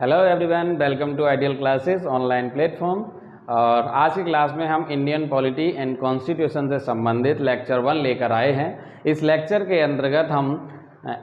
Hello everyone, welcome to ideal classes online platform. और आज की क्लास में हम इंडियन पॉलिटी एंड कॉन्स्टिट्यूशन से संबंधित लेक्चर 1 लेकर आए हैं। इस लेक्चर के अंतर्गत हम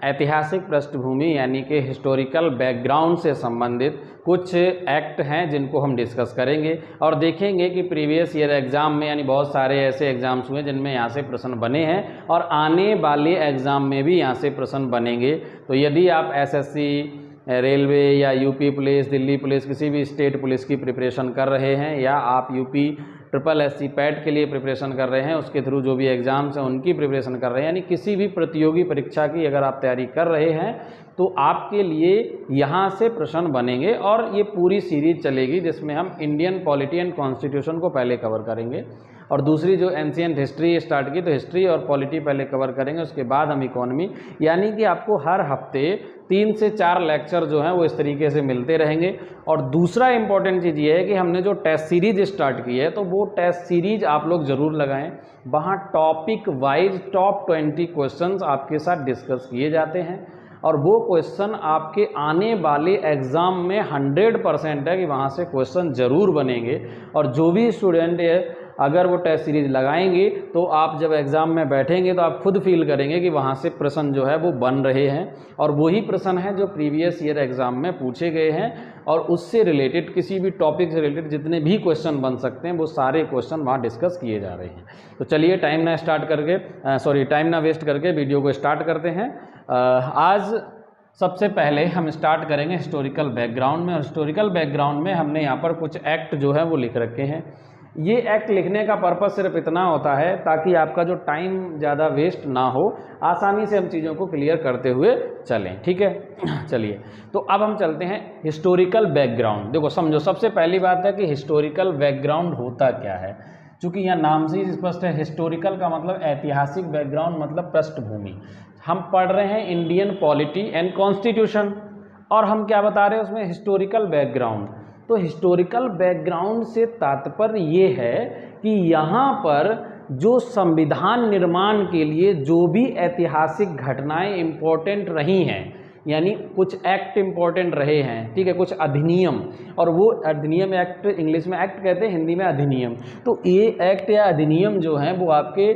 ऐतिहासिक पृष्ठभूमि यानी कि हिस्टोरिकल बैकग्राउंड से संबंधित कुछ एक्ट हैं जिनको हम डिस्कस करेंगे और देखेंगे कि प्रीवियस ईयर एग्ज़ाम में यानी बहुत सारे ऐसे एग्ज़ाम्स हुए जिनमें यहाँ से प्रश्न बने हैं और आने वाले एग्ज़ाम में भी यहाँ से प्रश्न बनेंगे। तो यदि आप एसएससी, रेलवे या यूपी पुलिस, दिल्ली पुलिस, किसी भी स्टेट पुलिस की प्रिपरेशन कर रहे हैं या आप यूपी ट्रिपल एससी पैट के लिए प्रिपरेशन कर रहे हैं, उसके थ्रू जो भी एग्ज़ाम्स हैं उनकी प्रिपरेशन कर रहे हैं, यानी किसी भी प्रतियोगी परीक्षा की अगर आप तैयारी कर रहे हैं तो आपके लिए यहाँ से प्रश्न बनेंगे। और ये पूरी सीरीज चलेगी जिसमें हम इंडियन पॉलिटी एंड कॉन्स्टिट्यूशन को पहले कवर करेंगे और दूसरी जो एंशिएंट हिस्ट्री स्टार्ट की तो हिस्ट्री और पॉलिटी पहले कवर करेंगे, उसके बाद हम इकोनॉमी। यानी कि आपको हर हफ्ते 3 से 4 लेक्चर जो हैं वो इस तरीके से मिलते रहेंगे। और दूसरा इंपॉर्टेंट चीज़ ये है कि हमने जो टेस्ट सीरीज स्टार्ट की है तो वो टेस्ट सीरीज आप लोग ज़रूर लगाएं। वहाँ टॉपिक वाइज टॉप 20 क्वेश्चंस आपके साथ डिस्कस किए जाते हैं और वो क्वेश्चन आपके आने वाले एग्ज़ाम में 100% है कि वहाँ से क्वेश्चन ज़रूर बनेंगे। और जो भी स्टूडेंट अगर वो टेस्ट सीरीज लगाएंगे तो आप जब एग्ज़ाम में बैठेंगे तो आप खुद फील करेंगे कि वहाँ से प्रश्न जो है वो बन रहे हैं और वही प्रश्न हैं जो प्रीवियस ईयर एग्ज़ाम में पूछे गए हैं और उससे रिलेटेड किसी भी टॉपिक से रिलेटेड जितने भी क्वेश्चन बन सकते हैं वो सारे क्वेश्चन वहाँ डिस्कस किए जा रहे हैं। तो चलिए टाइम ना वेस्ट करके वीडियो को स्टार्ट करते हैं। आज सबसे पहले हम स्टार्ट करेंगे हिस्टोरिकल बैकग्राउंड में। और हिस्टोरिकल बैकग्राउंड में हमने यहाँ पर कुछ एक्ट जो है वो लिख रखे हैं। ये एक्ट लिखने का पर्पस सिर्फ इतना होता है ताकि आपका जो टाइम ज़्यादा वेस्ट ना हो, आसानी से हम चीज़ों को क्लियर करते हुए चलें। ठीक है, चलिए तो अब हम चलते हैं हिस्टोरिकल बैकग्राउंड। देखो समझो, सबसे पहली बात है कि हिस्टोरिकल बैकग्राउंड होता क्या है। चूँकि यहाँ नाम से ही स्पष्ट है, हिस्टोरिकल का मतलब ऐतिहासिक, बैकग्राउंड मतलब पृष्ठभूमि। हम पढ़ रहे हैं इंडियन पॉलिटी एंड कॉन्स्टिट्यूशन और हम क्या बता रहे हैं उसमें, हिस्टोरिकल बैकग्राउंड। तो हिस्टोरिकल बैकग्राउंड से तात्पर्य ये है कि यहाँ पर जो संविधान निर्माण के लिए जो भी ऐतिहासिक घटनाएं इम्पोर्टेंट रही हैं, यानी कुछ एक्ट इम्पोर्टेंट रहे हैं, ठीक है, कुछ अधिनियम, और वो अधिनियम एक्ट इंग्लिश में एक्ट कहते हैं, हिंदी में अधिनियम। तो ये एक्ट या अधिनियम जो हैं वो आपके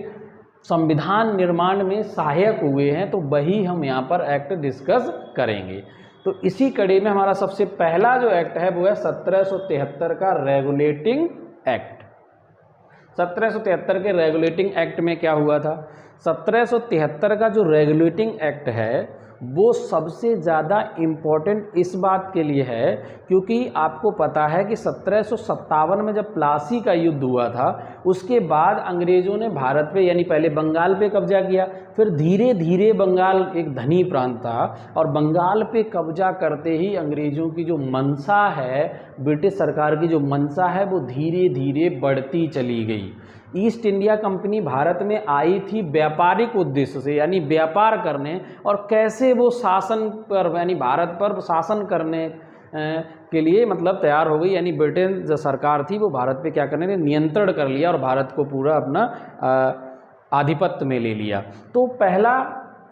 संविधान निर्माण में सहायक हुए हैं, तो वही हम यहाँ पर एक्ट डिस्कस करेंगे। तो इसी कड़ी में हमारा सबसे पहला जो एक्ट है वो है 1773 का रेगुलेटिंग एक्ट। 1773 के रेगुलेटिंग एक्ट में क्या हुआ था? 1773 का जो रेगुलेटिंग एक्ट है वो सबसे ज़्यादा इम्पोर्टेंट इस बात के लिए है क्योंकि आपको पता है कि 1757 में जब प्लासी का युद्ध हुआ था उसके बाद अंग्रेज़ों ने भारत पे यानी पहले बंगाल पे कब्जा किया, फिर धीरे धीरे बंगाल एक धनी प्रांत था और बंगाल पे कब्जा करते ही अंग्रेज़ों की जो मंशा है, ब्रिटिश सरकार की जो मंशा है वो धीरे धीरे बढ़ती चली गई। ईस्ट इंडिया कंपनी भारत में आई थी व्यापारिक उद्देश्य से, यानी व्यापार करने, और कैसे वो शासन पर यानी भारत पर शासन करने के लिए मतलब तैयार हो गई। यानी ब्रिटेन जो सरकार थी वो भारत पे क्या करने ने नियंत्रण कर लिया और भारत को पूरा अपना आधिपत्य में ले लिया। तो पहला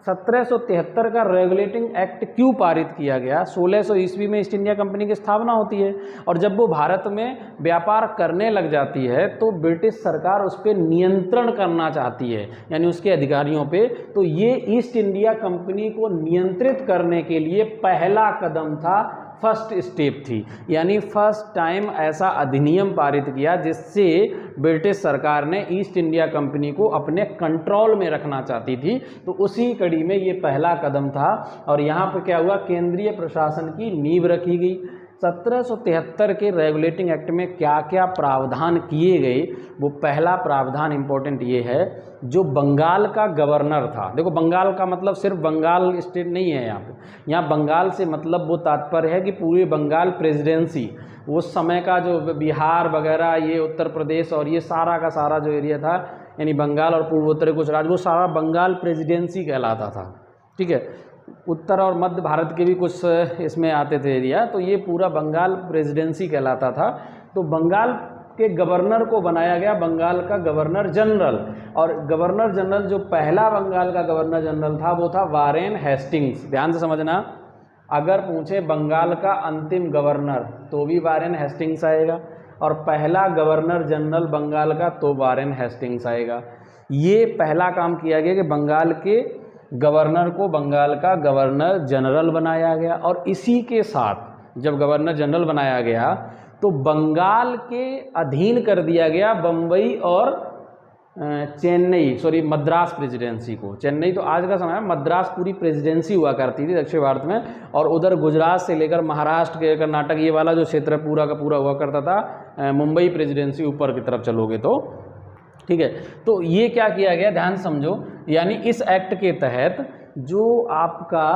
1773 का रेगुलेटिंग एक्ट क्यों पारित किया गया? 1600 ईस्वी में ईस्ट इंडिया कंपनी की स्थापना होती है और जब वो भारत में व्यापार करने लग जाती है तो ब्रिटिश सरकार उस पर नियंत्रण करना चाहती है, यानी उसके अधिकारियों पे। तो ये ईस्ट इंडिया कंपनी को नियंत्रित करने के लिए पहला कदम था, फर्स्ट स्टेप थी, यानी फर्स्ट टाइम ऐसा अधिनियम पारित किया जिससे ब्रिटिश सरकार ने ईस्ट इंडिया कंपनी को अपने कंट्रोल में रखना चाहती थी। तो उसी कड़ी में ये पहला कदम था और यहाँ पर क्या हुआ, केंद्रीय प्रशासन की नींव रखी गई। 1773 के रेगुलेटिंग एक्ट में क्या क्या प्रावधान किए गए, वो पहला प्रावधान इम्पोर्टेंट ये है, जो बंगाल का गवर्नर था। देखो बंगाल का मतलब सिर्फ बंगाल स्टेट नहीं है यहाँ बंगाल से मतलब वो तात्पर्य है कि पूरे बंगाल प्रेसिडेंसी, उस समय का जो बिहार वगैरह, ये उत्तर प्रदेश और ये सारा का सारा जो एरिया था, यानी बंगाल और पूर्वोत्तर कुछ राज्य, वो सारा बंगाल प्रेसिडेंसी कहलाता था। ठीक है, उत्तर और मध्य भारत के भी कुछ इसमें आते थे एरिया, तो ये पूरा बंगाल प्रेसिडेंसी कहलाता था। तो बंगाल के गवर्नर को बनाया गया बंगाल का गवर्नर जनरल, और गवर्नर जनरल जो पहला बंगाल का गवर्नर जनरल था वो था वारेन हेस्टिंग्स। ध्यान से समझना, अगर पूछे बंगाल का अंतिम गवर्नर तो भी वारेन हेस्टिंग्स आएगा, और पहला गवर्नर जनरल बंगाल का तो वारेन हेस्टिंग्स आएगा। ये पहला काम किया गया कि बंगाल के गवर्नर को बंगाल का गवर्नर जनरल बनाया गया, और इसी के साथ जब गवर्नर जनरल बनाया गया तो बंगाल के अधीन कर दिया गया बम्बई और मद्रास प्रेसिडेंसी को। चेन्नई तो आज का समय है, मद्रास पूरी प्रेसिडेंसी हुआ करती थी दक्षिण भारत में, और उधर गुजरात से लेकर महाराष्ट्र के कर्नाटक ये वाला जो क्षेत्र पूरा का पूरा हुआ करता था मुंबई प्रेसिडेंसी ऊपर की तरफ चलोगे तो, ठीक है। तो ये क्या किया गया, ध्यान समझो, यानी इस एक्ट के तहत जो आपका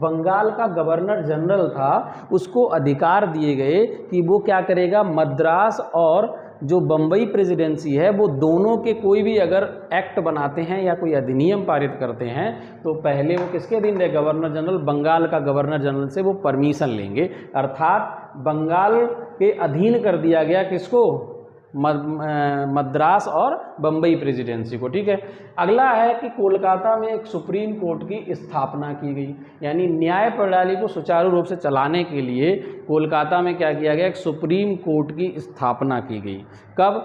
बंगाल का गवर्नर जनरल था उसको अधिकार दिए गए कि वो क्या करेगा, मद्रास और जो बम्बई प्रेसिडेंसी है वो दोनों के कोई भी अगर एक्ट बनाते हैं या कोई अधिनियम पारित करते हैं तो पहले वो किसके अधीन रहे, गवर्नर जनरल, बंगाल का गवर्नर जनरल से वो परमिशन लेंगे। अर्थात बंगाल के अधीन कर दिया गया किसको, मद्रास और बम्बई प्रेसिडेंसी को, ठीक है। अगला है कि कोलकाता में एक सुप्रीम कोर्ट की स्थापना की गई, यानी न्याय प्रणाली को सुचारू रूप से चलाने के लिए कोलकाता में क्या किया गया, एक सुप्रीम कोर्ट की स्थापना की गई। कब,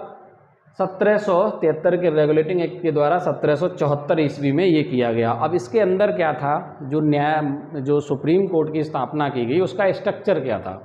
1773 के रेगुलेटिंग एक्ट के द्वारा 1774 ईस्वी में ये किया गया। अब इसके अंदर क्या था, जो सुप्रीम कोर्ट की स्थापना की गई उसका स्ट्रक्चर क्या था।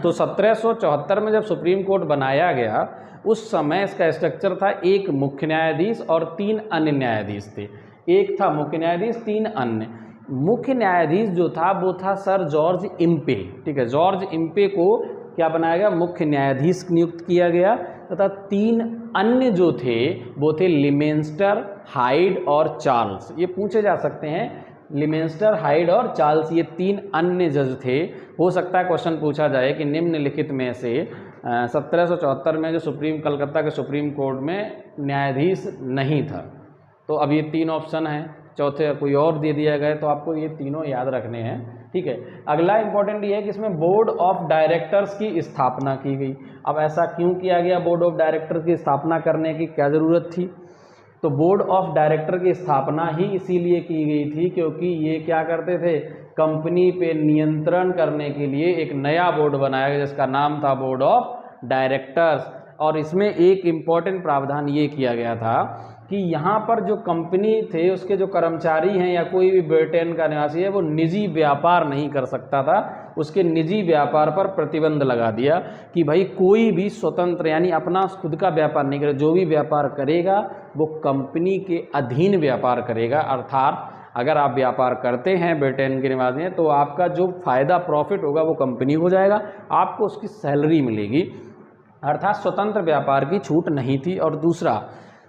तो 1774 में जब सुप्रीम कोर्ट बनाया गया उस समय इसका स्ट्रक्चर था, एक मुख्य न्यायाधीश और 3 अन्य न्यायाधीश थे। एक था मुख्य न्यायाधीश, 3 अन्य। मुख्य न्यायाधीश जो था वो था सर जॉर्ज इम्पे, ठीक है। जॉर्ज इम्पे को क्या बनाया गया, मुख्य न्यायाधीश नियुक्त किया गया, तथा 3 अन्य जो थे वो थे लिमेंस्टर, हाइड और चार्ल्स। ये पूछे जा सकते हैं, लिमेंस्टर, हाइड और चार्ल्स, ये 3 अन्य जज थे। हो सकता है क्वेश्चन पूछा जाए कि निम्नलिखित में से 1774 में जो कलकत्ता के सुप्रीम कोर्ट में न्यायाधीश नहीं था, तो अब ये 3 ऑप्शन हैं, चौथे कोई और दे दिया गया, तो आपको ये तीनों याद रखने हैं, ठीक है। अगला इंपॉर्टेंट ये है कि इसमें बोर्ड ऑफ डायरेक्टर्स की स्थापना की गई। अब ऐसा क्यों किया गया, बोर्ड ऑफ डायरेक्टर्स की स्थापना करने की क्या ज़रूरत थी, तो बोर्ड ऑफ डायरेक्टर की स्थापना ही इसीलिए की गई थी क्योंकि ये क्या करते थे, कंपनी पे नियंत्रण करने के लिए एक नया बोर्ड बनाया गया जिसका नाम था बोर्ड ऑफ डायरेक्टर्स। और इसमें एक इम्पॉर्टेंट प्रावधान ये किया गया था कि यहाँ पर जो कंपनी थे उसके जो कर्मचारी हैं या कोई भी ब्रिटेन का निवासी है वो निजी व्यापार नहीं कर सकता था, उसके निजी व्यापार पर प्रतिबंध लगा दिया कि भाई कोई भी स्वतंत्र यानी अपना खुद का व्यापार नहीं करे, जो भी व्यापार करेगा वो कंपनी के अधीन व्यापार करेगा। अर्थात अगर आप व्यापार करते हैं ब्रिटेन के निवासी हैं तो आपका जो फ़ायदा प्रॉफिट होगा वो कंपनी हो जाएगा, आपको उसकी सैलरी मिलेगी, अर्थात स्वतंत्र व्यापार की छूट नहीं थी। और दूसरा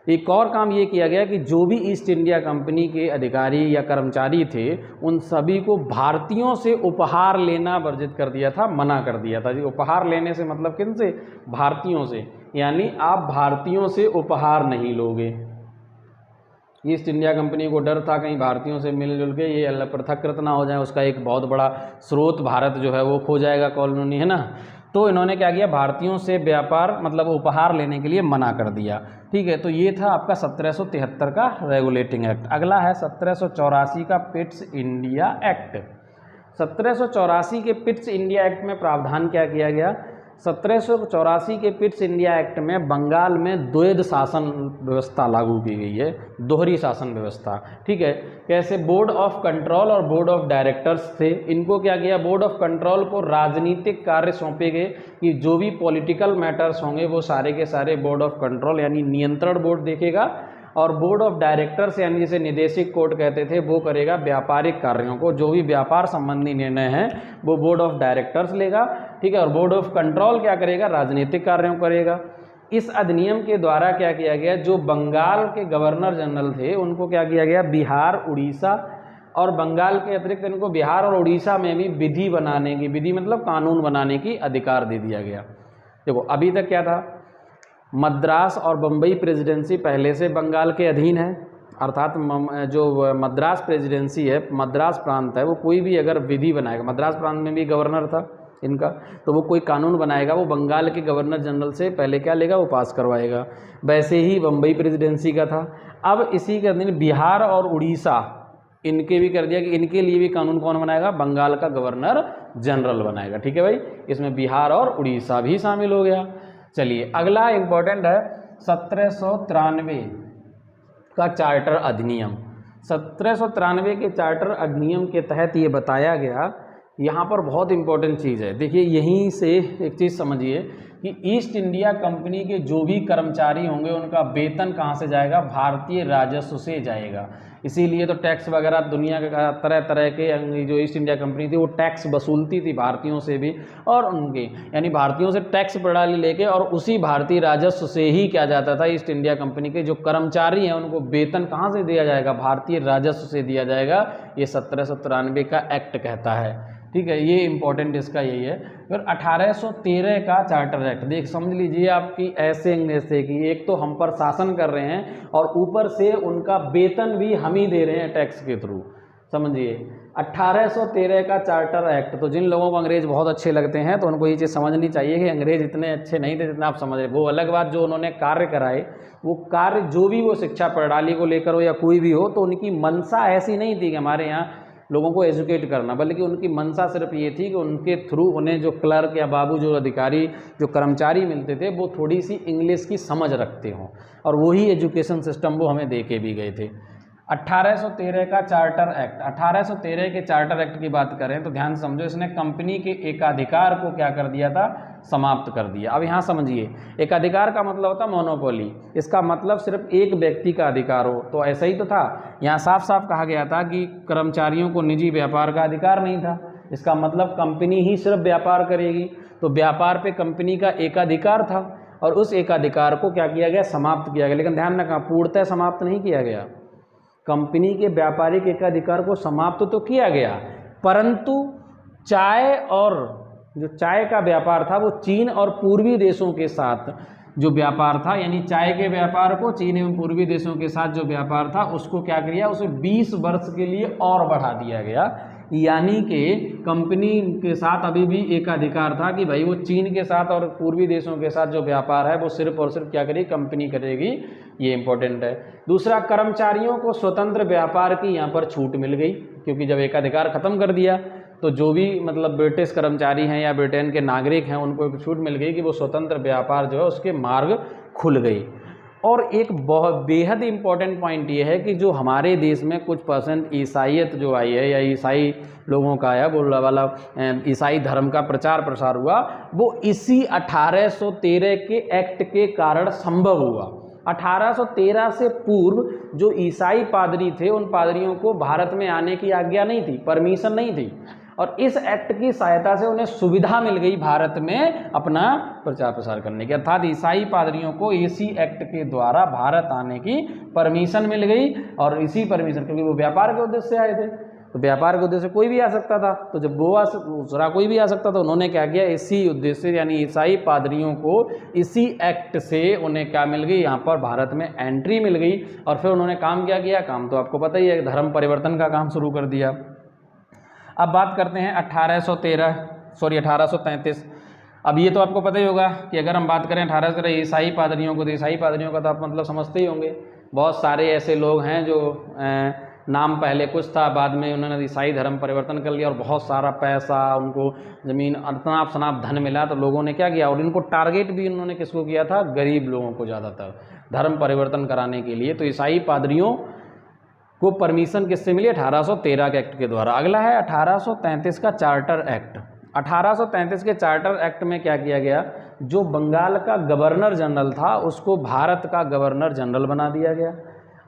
एक और काम ये किया गया कि जो भी ईस्ट इंडिया कंपनी के अधिकारी या कर्मचारी थे उन सभी को भारतीयों से उपहार लेना वर्जित कर दिया था, मना कर दिया था जी। उपहार लेने से मतलब किन से, भारतीयों से, यानी आप भारतीयों से उपहार नहीं लोगे। ईस्ट इंडिया कंपनी को डर था कहीं भारतीयों से मिलजुल के ये पृथककृत ना हो जाए, उसका एक बहुत बड़ा स्रोत भारत जो है वो खो जाएगा, कॉलोनी है ना। तो इन्होंने क्या किया, भारतीयों से व्यापार मतलब उपहार लेने के लिए मना कर दिया, ठीक है। तो ये था आपका 1773 का रेगुलेटिंग एक्ट। अगला है 1784 का पिट्स इंडिया एक्ट। 1784 के पिट्स इंडिया एक्ट में प्रावधान क्या किया गया, 1784 के पिट्स इंडिया एक्ट में बंगाल में द्वैध शासन व्यवस्था लागू की गई है, दोहरी शासन व्यवस्था, ठीक है। कैसे, बोर्ड ऑफ कंट्रोल और बोर्ड ऑफ डायरेक्टर्स थे, इनको क्या किया, बोर्ड ऑफ कंट्रोल को राजनीतिक कार्य सौंपे गए कि जो भी पॉलिटिकल मैटर्स होंगे वो सारे के सारे बोर्ड ऑफ कंट्रोल यानी नियंत्रण बोर्ड देखेगा, और बोर्ड ऑफ डायरेक्टर्स यानी जिसे निदेशक कोर्ट कहते थे वो करेगा व्यापारिक कार्यों को, जो भी व्यापार संबंधी निर्णय हैं वो बोर्ड ऑफ डायरेक्टर्स लेगा, ठीक है। और बोर्ड ऑफ कंट्रोल क्या करेगा, राजनीतिक कार्यों करेगा। इस अधिनियम के द्वारा क्या किया गया, जो बंगाल के गवर्नर जनरल थे उनको क्या किया गया, बिहार, उड़ीसा और बंगाल के अतिरिक्त इनको बिहार और उड़ीसा में भी विधि बनाने की, विधि मतलब कानून बनाने की अधिकार दे दिया गया। देखो अभी तक क्या था, मद्रास और बम्बई प्रेसिडेंसी पहले से बंगाल के अधीन है, अर्थात जो मद्रास प्रेसिडेंसी है, मद्रास प्रांत है, वो कोई भी अगर विधि बनाएगा, मद्रास प्रांत में भी गवर्नर था इनका, तो वो कोई कानून बनाएगा वो बंगाल के गवर्नर जनरल से पहले क्या लेगा, वो पास करवाएगा। वैसे ही बम्बई प्रेसिडेंसी का था। अब इसी के अधीन बिहार और उड़ीसा इनके भी कर दिया कि इनके लिए भी कानून कौन बनाएगा, बंगाल का गवर्नर जनरल बनाएगा। ठीक है भाई, इसमें बिहार और उड़ीसा भी शामिल हो गया। चलिए अगला इंपॉर्टेंट है 1793 का चार्टर अधिनियम। 1793 के चार्टर अधिनियम के तहत ये बताया गया, यहाँ पर बहुत इंपॉर्टेंट चीज़ है। देखिए यहीं से एक चीज़ समझिए कि ईस्ट इंडिया कंपनी के जो भी कर्मचारी होंगे उनका वेतन कहाँ से जाएगा, भारतीय राजस्व से जाएगा। इसीलिए तो टैक्स वगैरह दुनिया का तरह तरह के जो ईस्ट इंडिया कंपनी थी वो टैक्स वसूलती थी भारतीयों से भी और उनके, यानी भारतीयों से टैक्स प्रणाली लेके और उसी भारतीय राजस्व से ही क्या जाता था, ईस्ट इंडिया कंपनी के जो कर्मचारी हैं उनको वेतन कहाँ से दिया जाएगा, भारतीय राजस्व से दिया जाएगा। ये 1793 का एक्ट कहता है। ठीक है, ये इंपॉर्टेंट इसका यही है। फिर 1813 का चार्टर एक्ट, देख समझ लीजिए आपकी ऐसे इंग्लिश से कि एक तो हम पर शासन कर रहे हैं और ऊपर से उनका वेतन भी हम ही दे रहे हैं टैक्स के थ्रू, समझिए। 1813 का चार्टर एक्ट, तो जिन लोगों को अंग्रेज बहुत अच्छे लगते हैं तो उनको ये चीज़ समझनी चाहिए कि अंग्रेज इतने अच्छे नहीं थे जितना आप समझ रहे। वो अलग बात, जो उन्होंने कार्य कराए वो कार्य जो भी वो शिक्षा प्रणाली को लेकर हो या कोई भी हो, तो उनकी मंशा ऐसी नहीं थी कि हमारे यहाँ लोगों को एजुकेट करना, बल्कि उनकी मंशा सिर्फ ये थी कि उनके थ्रू उन्हें जो क्लर्क या बाबू जो अधिकारी जो कर्मचारी मिलते थे वो थोड़ी सी इंग्लिश की समझ रखते हों, और वही एजुकेशन सिस्टम वो हमें दे के भी गए थे। 1813 का चार्टर एक्ट, 1813 के चार्टर एक्ट की बात करें तो ध्यान समझो, इसने कंपनी के एकाधिकार को क्या कर दिया था, समाप्त कर दिया। अब यहाँ समझिए, एकाधिकार का मतलब होता है मोनोपोली, इसका मतलब सिर्फ एक व्यक्ति का अधिकार हो, तो ऐसा ही तो था। यहाँ साफ साफ कहा गया था कि कर्मचारियों को निजी व्यापार का अधिकार नहीं था, इसका मतलब कंपनी ही सिर्फ व्यापार करेगी, तो व्यापार पे कंपनी का एकाधिकार था और उस एकाधिकार को क्या किया गया, समाप्त किया गया। लेकिन ध्यान रखना, पूर्णतः समाप्त नहीं किया गया। कंपनी के व्यापारिक एकाधिकार को समाप्त तो किया गया, परंतु चाय और जो चाय का व्यापार था वो चीन और पूर्वी देशों के साथ जो व्यापार था, यानी चाय के व्यापार को चीन एवं पूर्वी देशों के साथ जो व्यापार था उसको क्या किया, उसे 20 वर्ष के लिए और बढ़ा दिया गया। यानी कि कंपनी के साथ अभी भी एक अधिकार था कि भाई वो चीन के साथ और पूर्वी देशों के साथ जो व्यापार है वो सिर्फ और सिर्फ क्या करेगी, कंपनी करेगी। ये इंपॉर्टेंट है। दूसरा, कर्मचारियों को स्वतंत्र व्यापार की यहाँ पर छूट मिल गई, क्योंकि जब एक अधिकार खत्म कर दिया तो जो भी मतलब ब्रिटिश कर्मचारी हैं या ब्रिटेन के नागरिक हैं उनको एक छूट मिल गई कि वो स्वतंत्र व्यापार जो है उसके मार्ग खुल गई। और एक बहुत बेहद इंपॉर्टेंट पॉइंट ये है कि जो हमारे देश में कुछ परसेंट ईसाईयत जो आई है या ईसाई लोगों का है वो वाला ईसाई धर्म का प्रचार प्रसार हुआ, वो इसी 1813 के एक्ट के कारण संभव हुआ। 1813 से पूर्व जो ईसाई पादरी थे उन पादरियों को भारत में आने की आज्ञा नहीं थी, परमिशन नहीं थी, और इस एक्ट की सहायता से उन्हें सुविधा मिल गई भारत में अपना प्रचार प्रसार करने की। अर्थात ईसाई पादरियों को इसी एक्ट के द्वारा भारत आने की परमिशन मिल गई, और इसी परमिशन, क्योंकि वो व्यापार के उद्देश्य से आए थे, तो व्यापार के उद्देश्य से कोई भी आ सकता था, तो जब वो दूसरा कोई भी आ सकता था, उन्होंने क्या किया, इसी उद्देश्य से यानी ईसाई पादरियों को इसी एक्ट से उन्हें क्या मिल गई, यहाँ पर भारत में एंट्री मिल गई। और फिर उन्होंने काम क्या किया, काम तो आपको पता ही है, धर्म परिवर्तन का काम शुरू कर दिया। अब बात करते हैं 1833। अब ये तो आपको पता ही होगा कि अगर हम बात करें 1813 ईसाई पादरियों को, तो ईसाई पादरियों का तो आप मतलब समझते ही होंगे। बहुत सारे ऐसे लोग हैं जो नाम पहले कुछ था, बाद में उन्होंने ईसाई धर्म परिवर्तन कर लिया और बहुत सारा पैसा उनको ज़मीन अतनाप शनाप धन मिला, तो लोगों ने क्या किया, और इनको टारगेट भी उन्होंने किसको किया था, गरीब लोगों को ज़्यादातर धर्म परिवर्तन कराने के लिए। तो ईसाई पादरियों को परमिशन किससे मिली, 1813 के एक्ट के द्वारा। अगला है 1833 का चार्टर एक्ट। 1833 के चार्टर एक्ट में क्या किया गया, जो बंगाल का गवर्नर जनरल था उसको भारत का गवर्नर जनरल बना दिया गया,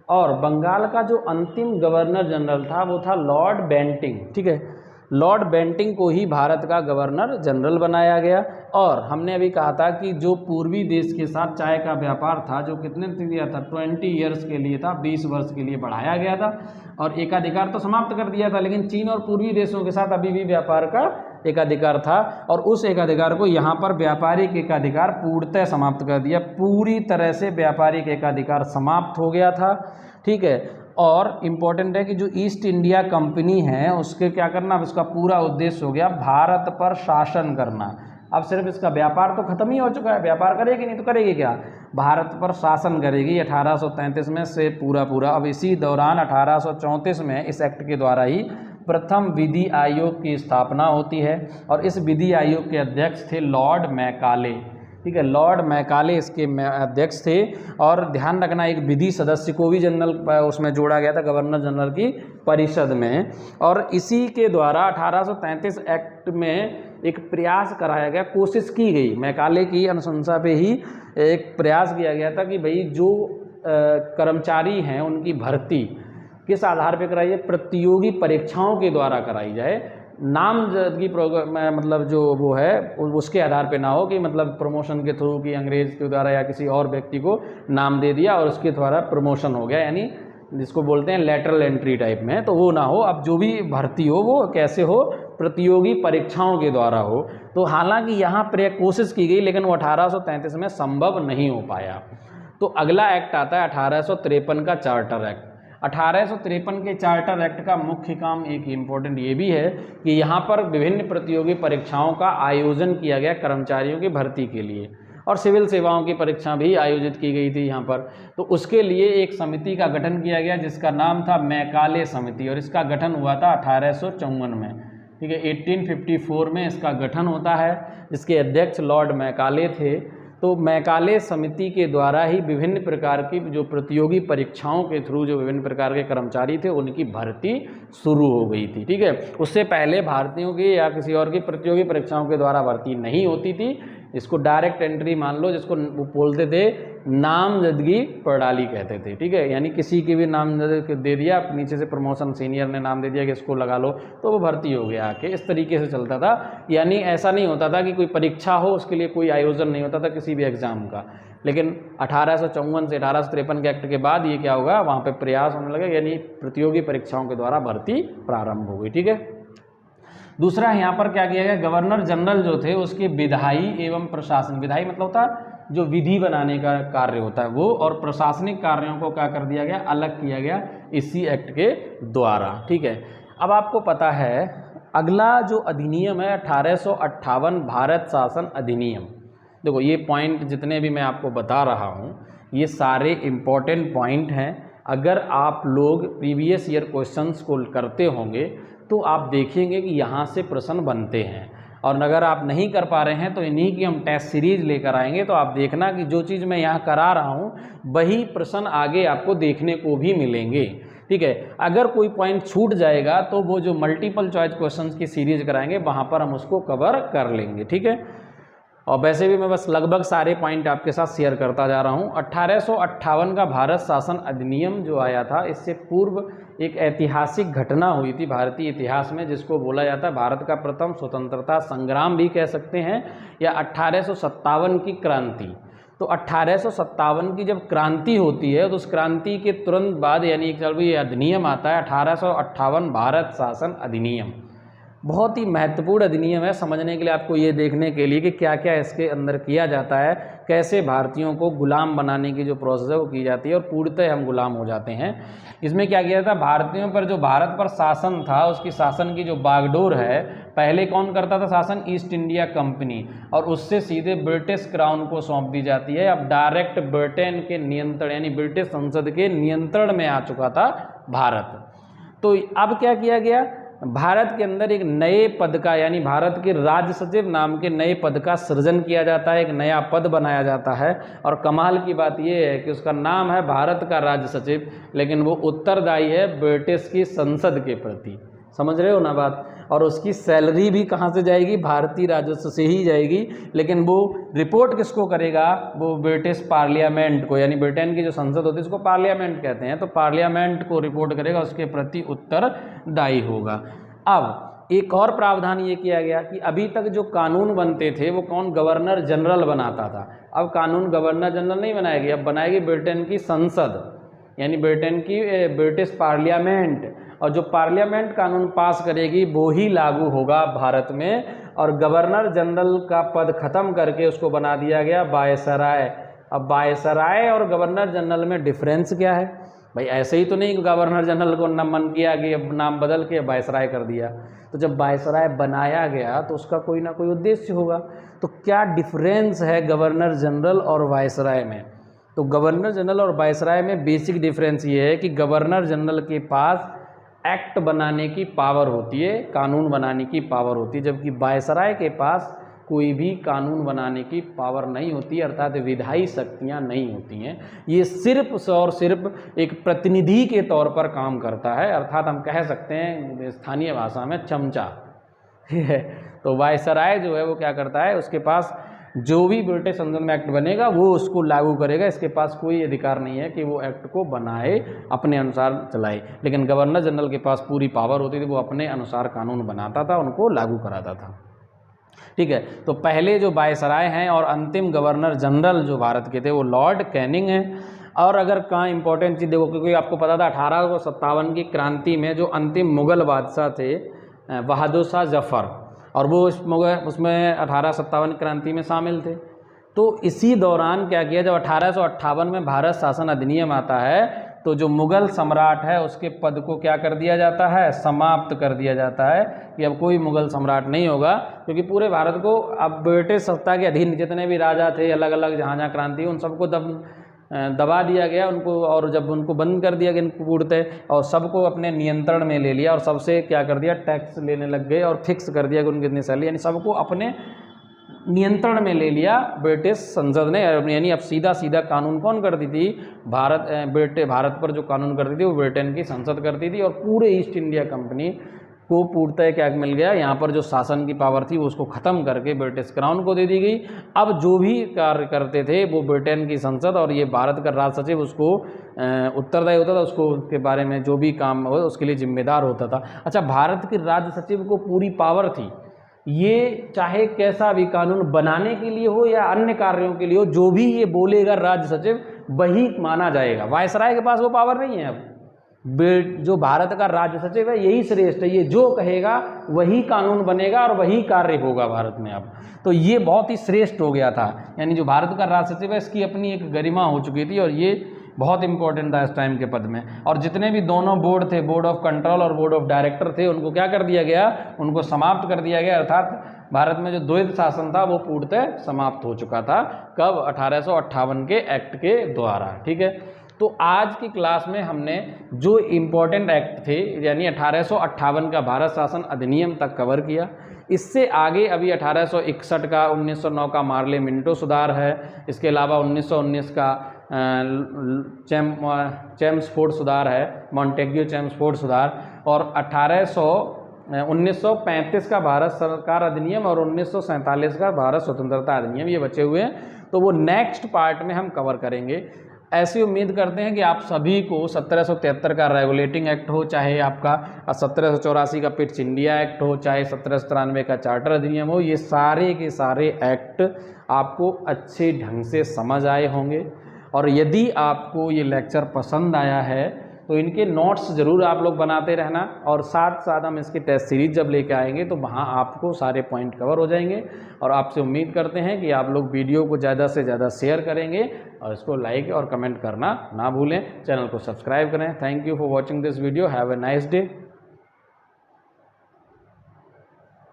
और बंगाल का जो अंतिम गवर्नर जनरल था वो था लॉर्ड बेंटिंग। ठीक है, लॉर्ड बेंटिंग को ही भारत का गवर्नर जनरल बनाया गया। और हमने अभी कहा था कि जो पूर्वी देश के साथ चाय का व्यापार था, जो कितने दिया था, 20 ईयर्स के लिए था, 20 वर्ष के लिए बढ़ाया गया था, और एकाधिकार तो समाप्त कर दिया था, लेकिन चीन और पूर्वी देशों के साथ अभी भी व्यापार का एकाधिकार था, और उस एकाधिकार को यहाँ पर व्यापारिक एकाधिकार पूर्णतः समाप्त कर दिया। पूरी तरह से व्यापारिक एकाधिकार समाप्त हो गया था। ठीक है, और इम्पॉर्टेंट है कि जो ईस्ट इंडिया कंपनी है उसके क्या करना, उसका पूरा उद्देश्य हो गया भारत पर शासन करना। अब सिर्फ इसका व्यापार तो खत्म ही हो चुका है, व्यापार करेगी नहीं तो करेगी क्या, भारत पर शासन करेगी 1833 में से पूरा। अब इसी दौरान 1834 में इस एक्ट के द्वारा ही प्रथम विधि आयोग की स्थापना होती है और इस विधि आयोग के अध्यक्ष थे लॉर्ड मैकाले। ठीक है, लॉर्ड मैकाले इसके अध्यक्ष थे। और ध्यान रखना एक विधि सदस्य को भी जनरल उसमें जोड़ा गया था गवर्नर जनरल की परिषद में। और इसी के द्वारा 1833 एक्ट में एक प्रयास कराया गया, कोशिश की गई, मैकाले की अनुशंसा पे ही एक प्रयास किया गया था कि भाई जो कर्मचारी हैं उनकी भर्ती किस आधार पर कराई जाए, प्रतियोगी परीक्षाओं के द्वारा कराई जाए, नामजदगी मतलब जो वो है उसके आधार पे ना हो कि मतलब प्रमोशन के थ्रू कि अंग्रेज के द्वारा या किसी और व्यक्ति को नाम दे दिया और उसके द्वारा प्रमोशन हो गया, यानी जिसको बोलते हैं लेटरल एंट्री टाइप में, तो वो ना हो। अब जो भी भर्ती हो वो कैसे हो, प्रतियोगी परीक्षाओं के द्वारा हो। तो हालांकि यहाँ पर कोशिश की गई लेकिन वो 1833 में संभव नहीं हो पाया। तो अगला एक्ट आता है 1853 का चार्टर एक्ट। 1853 के चार्टर एक्ट का मुख्य काम एक इम्पोर्टेंट ये भी है कि यहाँ पर विभिन्न प्रतियोगी परीक्षाओं का आयोजन किया गया कर्मचारियों की भर्ती के लिए, और सिविल सेवाओं की परीक्षा भी आयोजित की गई थी यहाँ पर। तो उसके लिए एक समिति का गठन किया गया जिसका नाम था मैकाले समिति, और इसका गठन हुआ था 1854 में। ठीक है, 1854 में इसका गठन होता है, जिसके अध्यक्ष लॉर्ड मैकाले थे। तो मैकाले समिति के द्वारा ही विभिन्न प्रकार की जो प्रतियोगी परीक्षाओं के थ्रू जो विभिन्न प्रकार के कर्मचारी थे उनकी भर्ती शुरू हो गई थी। ठीक है, उससे पहले भारतीयों की या किसी और की प्रतियोगी परीक्षाओं के द्वारा भर्ती नहीं होती थी। इसको डायरेक्ट एंट्री मान लो, जिसको वो बोलते थे नामजदगी प्रणाली कहते थे। ठीक है, यानी किसी की भी नामजदगी दे दिया, नीचे से प्रमोशन सीनियर ने नाम दे दिया कि इसको लगा लो तो वो भर्ती हो गया आके, इस तरीके से चलता था। यानी ऐसा नहीं होता था कि कोई परीक्षा हो उसके लिए कोई आयोजन नहीं होता था किसी भी एग्जाम का। लेकिन 1854 से 1853 के एक्ट के बाद ये क्या होगा, वहाँ पे प्रयास होने लगे, यानी प्रतियोगी परीक्षाओं के द्वारा भर्ती प्रारंभ हो गई। ठीक है, दूसरा यहाँ पर क्या किया गया, गवर्नर जनरल जो थे उसके विधायी एवं प्रशासन, विधायी मतलब होता है जो विधि बनाने का कार्य होता है वो, और प्रशासनिक कार्यों को क्या कर दिया गया, अलग किया गया इसी एक्ट के द्वारा। ठीक है, अब आपको पता है अगला जो अधिनियम है 1858 भारत शासन अधिनियम। देखो ये पॉइंट जितने भी मैं आपको बता रहा हूँ ये सारे इम्पोर्टेंट पॉइंट हैं। अगर आप लोग प्रीवियस ईयर क्वेश्चंस को करते होंगे तो आप देखेंगे कि यहाँ से प्रश्न बनते हैं, और अगर आप नहीं कर पा रहे हैं तो इन्हीं की हम टेस्ट सीरीज लेकर आएंगे। तो आप देखना कि जो चीज़ मैं यहाँ करा रहा हूँ वही प्रश्न आगे आपको देखने को भी मिलेंगे। ठीक है, अगर कोई पॉइंट छूट जाएगा तो वो जो मल्टीपल चॉइस क्वेश्चंस की सीरीज कराएंगे वहाँ पर हम उसको कवर कर लेंगे। ठीक है, और वैसे भी मैं बस लगभग सारे पॉइंट आपके साथ शेयर करता जा रहा हूँ। 1858 का भारत शासन अधिनियम जो आया था, इससे पूर्व एक ऐतिहासिक घटना हुई थी भारतीय इतिहास में, जिसको बोला जाता है भारत का प्रथम स्वतंत्रता संग्राम भी कह सकते हैं, या 1857 की क्रांति। तो 1857 की जब क्रांति होती है तो उस क्रांति के तुरंत बाद यानी जब ये अधिनियम आता है 1858 भारत शासन अधिनियम, बहुत ही महत्वपूर्ण अधिनियम है समझने के लिए, आपको ये देखने के लिए कि क्या क्या इसके अंदर किया जाता है, कैसे भारतीयों को गुलाम बनाने की जो प्रोसेस है वो की जाती है और पूर्णतः हम गुलाम हो जाते हैं। इसमें क्या किया था, भारतीयों पर जो भारत पर शासन था उसकी शासन की जो बागडोर है, पहले कौन करता था शासन, ईस्ट इंडिया कंपनी, और उससे सीधे ब्रिटिश क्राउन को सौंप दी जाती है। अब डायरेक्ट ब्रिटेन के नियंत्रण यानी ब्रिटिश संसद के नियंत्रण में आ चुका था भारत। तो अब क्या किया गया, भारत के अंदर एक नए पद का यानी भारत के राज्य सचिव नाम के नए पद का सृजन किया जाता है, एक नया पद बनाया जाता है। और कमाल की बात यह है कि उसका नाम है भारत का राज्य सचिव, लेकिन वो उत्तरदायी है ब्रिटिश की संसद के प्रति। समझ रहे हो ना बात। और उसकी सैलरी भी कहाँ से जाएगी, भारतीय राजस्व से ही जाएगी, लेकिन वो रिपोर्ट किसको करेगा, वो ब्रिटिश पार्लियामेंट को, यानी ब्रिटेन की जो संसद होती है उसको पार्लियामेंट कहते हैं, तो पार्लियामेंट को रिपोर्ट करेगा, उसके प्रति उत्तरदायी होगा। अब एक और प्रावधान ये किया गया कि अभी तक जो कानून बनते थे वो कौन, गवर्नर जनरल बनाता था। अब कानून गवर्नर जनरल नहीं बनाएगी, अब बनाएगी ब्रिटेन की संसद यानी ब्रिटेन की ब्रिटिश पार्लियामेंट, और जो पार्लियामेंट कानून पास करेगी वो ही लागू होगा भारत में। और गवर्नर जनरल का पद खत्म करके उसको बना दिया गया वायसराय। अब वायसराय और गवर्नर जनरल में डिफरेंस क्या है, भाई ऐसे ही तो नहीं गवर्नर जनरल को नाम मन किया कि अब नाम बदल के वायसराय कर दिया। तो जब वायसराय बनाया गया तो उसका कोई ना कोई उद्देश्य होगा। तो क्या डिफरेंस है गवर्नर जनरल और वायसराय में? तो गवर्नर जनरल और वायसराय में बेसिक डिफरेंस ये है कि गवर्नर जनरल के पास एक्ट बनाने की पावर होती है, कानून बनाने की पावर होती है, जबकि वायसराय के पास कोई भी कानून बनाने की पावर नहीं होती, अर्थात विधायी शक्तियाँ नहीं होती हैं। ये सिर्फ और सिर्फ एक प्रतिनिधि के तौर पर काम करता है, अर्थात हम कह सकते हैं स्थानीय भाषा में चमचा। ठीक है, तो वायसराय जो है वो क्या करता है, उसके पास जो भी ब्रिटिश संसद में एक्ट बनेगा वो उसको लागू करेगा, इसके पास कोई अधिकार नहीं है कि वो एक्ट को बनाए अपने अनुसार चलाए। लेकिन गवर्नर जनरल के पास पूरी पावर होती थी, वो अपने अनुसार कानून बनाता था, उनको लागू कराता था। ठीक है, तो पहले जो वायसराय हैं और अंतिम गवर्नर जनरल जो भारत के थे वो लॉर्ड कैनिंग हैं। और अगर कहाँ इंपॉर्टेंट चीज़ देखो, क्योंकि आपको पता था 1857 की क्रांति में जो अंतिम मुग़ल बादशाह थे बहादुर शाह जफ़र, और वो उसमें 1857 क्रांति में शामिल थे। तो इसी दौरान क्या किया, जब 1858 में भारत शासन अधिनियम आता है तो जो मुग़ल सम्राट है उसके पद को क्या कर दिया जाता है, समाप्त कर दिया जाता है कि अब कोई मुग़ल सम्राट नहीं होगा, क्योंकि पूरे भारत को अब ब्रिटिश सत्ता के अधीन जितने भी राजा थे अलग अलग जहाँ जहाँ क्रांति उन सबको दबा दिया गया उनको, और जब उनको बंद कर दिया गया पूर्णतः और सबको अपने नियंत्रण में ले लिया और सबसे क्या कर दिया, टैक्स लेने लग गए और फिक्स कर दिया कि उनकी कितनी सैलरी, यानी सबको अपने नियंत्रण में ले लिया ब्रिटिश संसद ने। यानी अब सीधा सीधा कानून कौन करती थी, भारत पर जो कानून करती थी वो ब्रिटेन की संसद करती थी, और पूरे ईस्ट इंडिया कंपनी को पूर्णतः क्या मिल गया, यहाँ पर जो शासन की पावर थी वो उसको ख़त्म करके ब्रिटिश क्राउन को दे दी गई। अब जो भी कार्य करते थे वो ब्रिटेन की संसद और ये भारत का राज सचिव उसको उत्तरदायी होता था, उसको उसके बारे में जो भी काम हो उसके लिए जिम्मेदार होता था। अच्छा, भारत के राज सचिव को पूरी पावर थी, ये चाहे कैसा भी कानून बनाने के लिए हो या अन्य कार्यों के लिए हो, जो भी ये बोलेगा राज्य सचिव वही माना जाएगा। वायसराय के पास वो पावर नहीं है। अब जो भारत का राज्य सचिव है यही श्रेष्ठ है, ये जो कहेगा वही कानून बनेगा और वही कार्य होगा भारत में। अब तो ये बहुत ही श्रेष्ठ हो गया था, यानी जो भारत का राज्य सचिव है इसकी अपनी एक गरिमा हो चुकी थी और ये बहुत इंपॉर्टेंट था इस टाइम के पद में। और जितने भी दोनों बोर्ड थे, बोर्ड ऑफ कंट्रोल और बोर्ड ऑफ डायरेक्टर थे, उनको क्या कर दिया गया, उनको समाप्त कर दिया गया, अर्थात भारत में जो द्वैध शासन था वो पूर्णतः समाप्त हो चुका था। कब? 1858 के एक्ट के द्वारा। ठीक है, तो आज की क्लास में हमने जो इम्पोर्टेंट एक्ट थे यानी 1858 का भारत शासन अधिनियम तक कवर किया। इससे आगे अभी 1861 का 1909 का मार्ले मिंटो सुधार है, इसके अलावा 1919 का चेम्सफोर्ड सुधार है, मॉन्टेग्यू चेम्सफोर्ड सुधार, और 1935 का भारत सरकार अधिनियम और 1947 का भारत स्वतंत्रता अधिनियम, ये बचे हुए हैं। तो वो नेक्स्ट पार्ट में हम कवर करेंगे। ऐसी उम्मीद करते हैं कि आप सभी को 1773 का रेगुलेटिंग एक्ट हो, चाहे आपका 1784 का पिट्स इंडिया एक्ट हो, चाहे 1793 का चार्टर अधिनियम हो, ये सारे के सारे एक्ट आपको अच्छे ढंग से समझ आए होंगे। और यदि आपको ये लेक्चर पसंद आया है तो इनके नोट्स ज़रूर आप लोग बनाते रहना, और साथ साथ हम इसकी टेस्ट सीरीज जब लेके आएंगे तो वहाँ आपको सारे पॉइंट कवर हो जाएंगे। और आपसे उम्मीद करते हैं कि आप लोग वीडियो को ज़्यादा से ज़्यादा शेयर करेंगे और इसको लाइक और कमेंट करना ना भूलें। चैनल को सब्सक्राइब करें। Thank you for watching this video. Have a nice day.